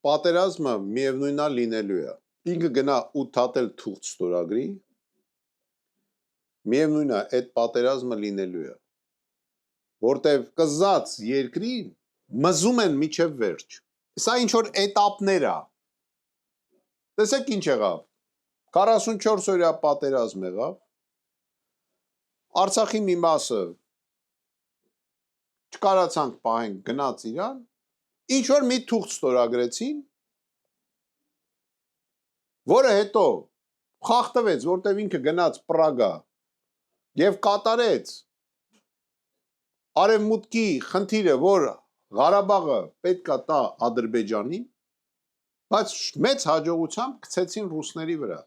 պատերազմը միևնույնն է լինելու է։ Ինքը գնա 8 հատ էլ թուղթ ստորագրի, միևնույնն է այդ պատերազմը լինելու է։ Որտեվ կզած երկրին մզում են միջև վերջ։ Սա ինչ որ էտապներ է։ Տեսեք ինչ եղավ։ 44 օրյա պատերազմ եղավ։ Արցախի մի մասը չկարացանք պահենք, գնաց Իրան, ինչ որ մի թուղթ ստորագրեցին, որը հետո խախտվեց, որտեվ ինքը գնաց Պրագա եւ կատարեց արևմուտքի խնդիրը, որ Ղարաբաղը պետքա տա Ադրբեջանին, բայց մեծ հաջողությամբ գցեցին ռուսների վրա։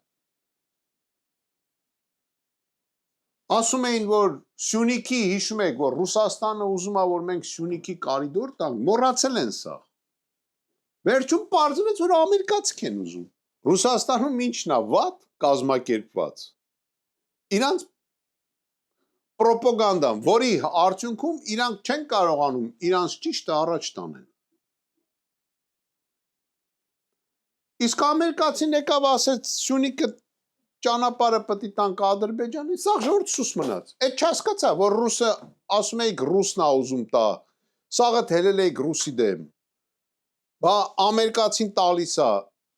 Ասում էին, որ Սյունիքի, հիշում եք, որ Ռուսաստանը ուզում է, որ մենք Սյունիքի կարիդոր տանք, մոռացել են սա։ Վերջում պարզվեց, որ ամերիկացիք են ուզում։ Ռուսաստանում ինչն է վատ կազմակերպված։ Իրանց պրոպագանդան, որի արդյունքում իրանք չեն կարողանում իրանց ճիշտը առաջ տանեն։ Իսկ ամերիկացին եկավ ասեց Սյունիքը ճանապարհը պետք է տանք Ադրբեջանին, սա ժողովուրդ սուս մնաց։ Այդ չհասկացա, որ ռուսը ասում էիք ռուսն է ուզում տա, սաղը թելել էիք ռուսի դեմ։ Բա ամերիկացին տալիս է,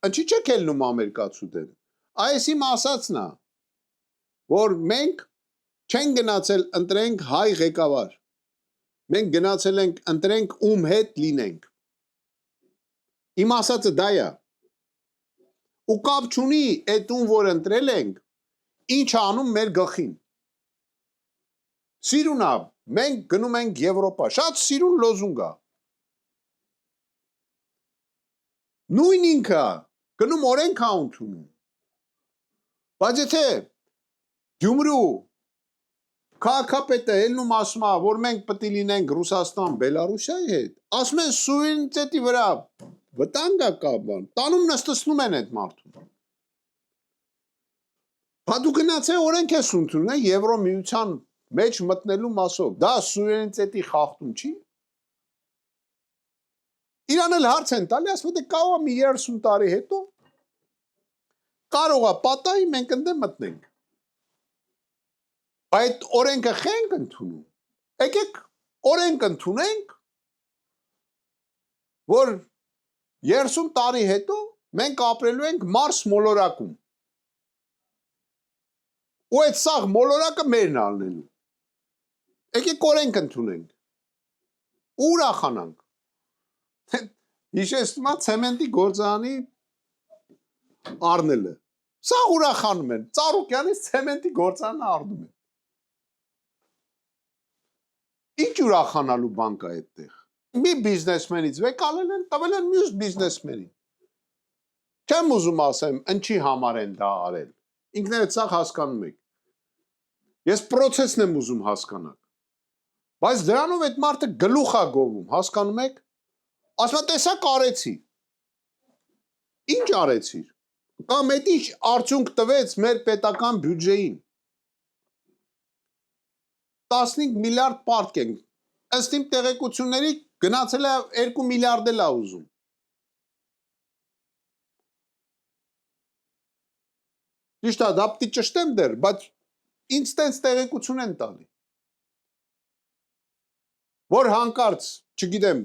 ինչի՞ չեք ելնում ամերիկացու դեմ։ Այս իմ ասածն է, որ մենք չենք գնացել ընտրենք հայ ղեկավար։ Մենք գնացել ենք ընտրենք ում հետ լինենք։ Իմ ասածը դա է։ Ու կապ չունի այդ ում որ ընտրել ենք, ինչ անում մեր գլխին։ Սիրուն է, մենք գնում ենք Եվրոպա, շատ սիրուն լոզունգ է։ Նույն ինքը գնում օրենք է ընդունում։ Բայց եթե Գյումրու քաղաքապետը ելնում ասում է, որ մենք պետք է լինենք Ռուսաստան, Բելարուսիայի հետ, ասում են սուվերենիտետի վրա վտանգ է կապան, տանում նստեցնում են այդ մարդուն։ Բա դու գնացել օրենք ես ընդունում, Եվրոմիության մեջ մտնելու մասով, դա սուվերենիտետի խախտում չի։ Իրան էլ հարց են տալի, ասում է կարող է մի 30 տարի հետո կարող է պատահի մենք ընդդեմ մտնենք։ Այդ օրենքը խենք ընդունում։ Եկեք օրենք ընդունենք, որ 30 տարի հետո մենք ապրելու ենք Մարս մոլորակում։ Ու այդ սաղ մոլորակը մերն ալնելու։ Եկեք օրենք ընդունենք։ Ու ուրախանանք։ Հիշեցնում է ցեմենտի գործարանի առնելը։ Սա ուրախանում են։ Ծառուկյանից ցեմենտի գործարանը առնում են։ Ինչ ուրախանալու բան կա այդտեղ։ Մի բիզնեսմենից վեկալել են, տվել են մյուս բիզնեսմենին։ Չեմ ուզում ասեմ, ինչի համար են դա արել։ Ինքներդ սա հասկանում եք։ Ես process-ն եմ ուզում հասկանալ։ Բայց դրանով այդ մարդը գլուխ է գովում, հասկանում եք։ Ասում է, տեսակ արեցի։ Ինչ արեցիր։ Կամ այդ ինչ արդյունք տվեց մեր պետական բյուջեին։ 15 միլիարդ պարտք ենք, ըստ իմ տեղեկությունների գնացել է 2 միլիարդ էլ է ուզում։ Ճիշտ է, դա պիտի ճշտեմ դեռ, բայց ինձ տենց տեղեկություն են տալի։ Որ հանկարծ, չգիտեմ,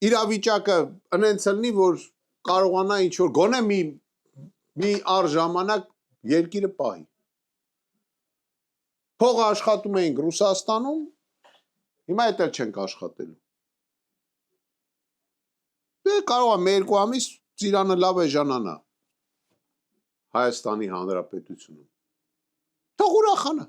իրավիճակը ընենց լինի, որ կարողանա ինչ-որ գոնե մի առ ժամանակ երկիրը պահի։ Փողը աշխատում էինք Ռուսաստանում, հիմա էդ էլ չենք աշխատելու։ Դե կարող է մեր 2 ամիս ծիրանը լավ է ժանանա Հայաստանի Հանրապետությունում։ Թող ուրախանա։